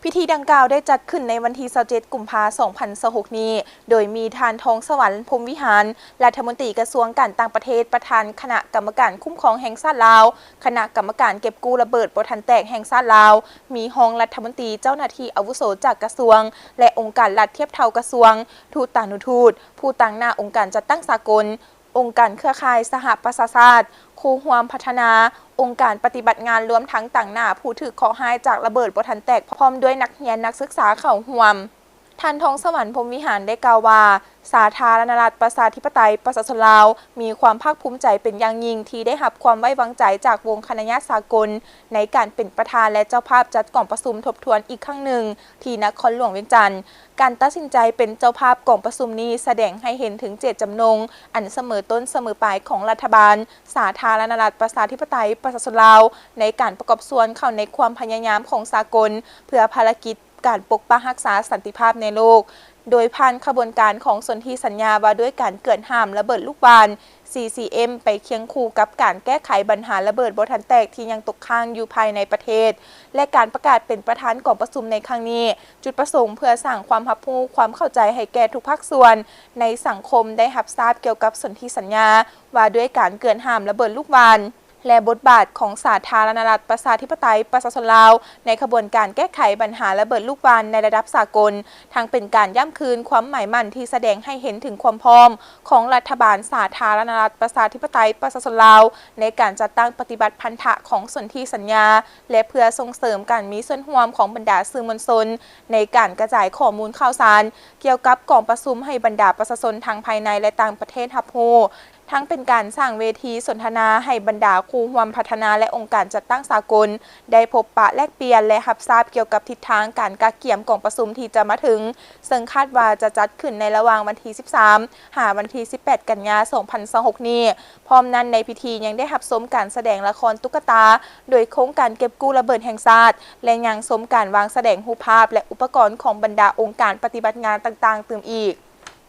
พิธีดังกล่าวได้จัดขึ้นในวันที่27กุมภาพันธ์2026นี้โดยมีทานทองสวรรค์พรหมวิหารรัฐมนตรีกระทรวงการต่างประเทศประธานคณะกรรมการคุ้มครองแห่งชาติลาวคณะกรรมการเก็บกู้ระเบิดบ่ทันแตกแห่งชาติลาวมีรองรัฐมนตรีเจ้าหน้าที่อาวุโสจากกระทรวงและองค์การรัฐเทียบเท่ากระทรวงทูตานุทูตผู้ตั้งหน้าองค์การจัดตั้งสากลองค์การเครือข่ายสหประชาชาติครูร่วมพัฒนาองค์การปฏิบัติงานรวมทั้งต่างหน้าผู้ถือข้อหายจากระเบิดบ่ทันแตกพร้อมด้วยนักเรียนนักศึกษาเข้าร่วมท่านทองสวรรค์พรหมวิหารได้กล่าวว่าสาธารณรัฐประชาธิปไตยประชาชนลาวมีความภาคภูมิใจเป็นอย่างยิ่งที่ได้รับความไว้วางใจจากวงคณะญาติสากลในการเป็นประธานและเจ้าภาพจัดกล่องประชุมทบทวนอีกครั้งหนึ่งที่นครหลวงเวียงจันทร์การตัดสินใจเป็นเจ้าภาพกล่องประชุมนี้แสดงให้เห็นถึงเจตจำนงอันเสมอต้นเสมอปลายของรัฐบาลสาธารณรัฐประชาธิปไตยประชาชนลาวในการประกอบส่วนเข้าในความพยายามของสากลเพื่อภารกิจการปกป้องรักษาสันติภาพในโลกโดยผ่านขบวนการของสนธิสัญญาว่าด้วยการเกิดห้ามระเบิดลูกบาศก์ CCM ไปเคียงคู่กับการแก้ไขปัญหาระเบิดบ่ทันแตกที่ยังตกค้างอยู่ภายในประเทศและการประกาศเป็นประธานกล่องประชุมในครั้งนี้จุดประสงค์เพื่อสร้างความรับรู้ความเข้าใจให้แก่ทุกภาคส่วนในสังคมได้รับทราบเกี่ยวกับสนธิสัญญาว่าด้วยการเกิดห้ามระเบิดลูกบาศก์และบทบาทของสาธารณรัฐประชาธิปไตยประชาชนลาวในขบวนการแก้ไขปัญหาระเบิดลูกบาศก์ในระดับสากลทั้งเป็นการย้ำคืนความหมายมั่นที่แสดงให้เห็นถึงความพร้อมของรัฐบาลสาธารณรัฐประชาธิปไตยประชาชนลาวในการจัดตั้งปฏิบัติพันธะของสนธิสัญญาและเพื่อส่งเสริมการมีส่วนร่วมของบรรดาสื่อมวลชนในการกระจายข้อมูลข่าวสารเกี่ยวกับกล่องประชุมให้บรรดาประชาชนทั้งภายในและต่างประเทศรับรู้ทั้งเป็นการสร้างเวทีสนทนาให้บรรดาครูร่วมพัฒนาและองค์การจัดตั้งสากลได้พบปะแลกเปลี่ยนและรับทราบเกี่ยวกับทิศทางการกักเกี่ยมกล่องประชุมที่จะมาถึงซึ่งคาดว่าจะจัดขึ้นในระหว่างวันที่13 หาวันที่18 กันยายน 2026 นี้พร้อมนั้นในพิธียังได้รับชมการแสดงละครตุ๊กตาโดยโครงการเก็บกู้ระเบิดแห่งชาติและยังชมการวางแสดงรูปภาพและอุปกรณ์ของบรรดาองค์การปฏิบัติงานต่างๆเติมอีก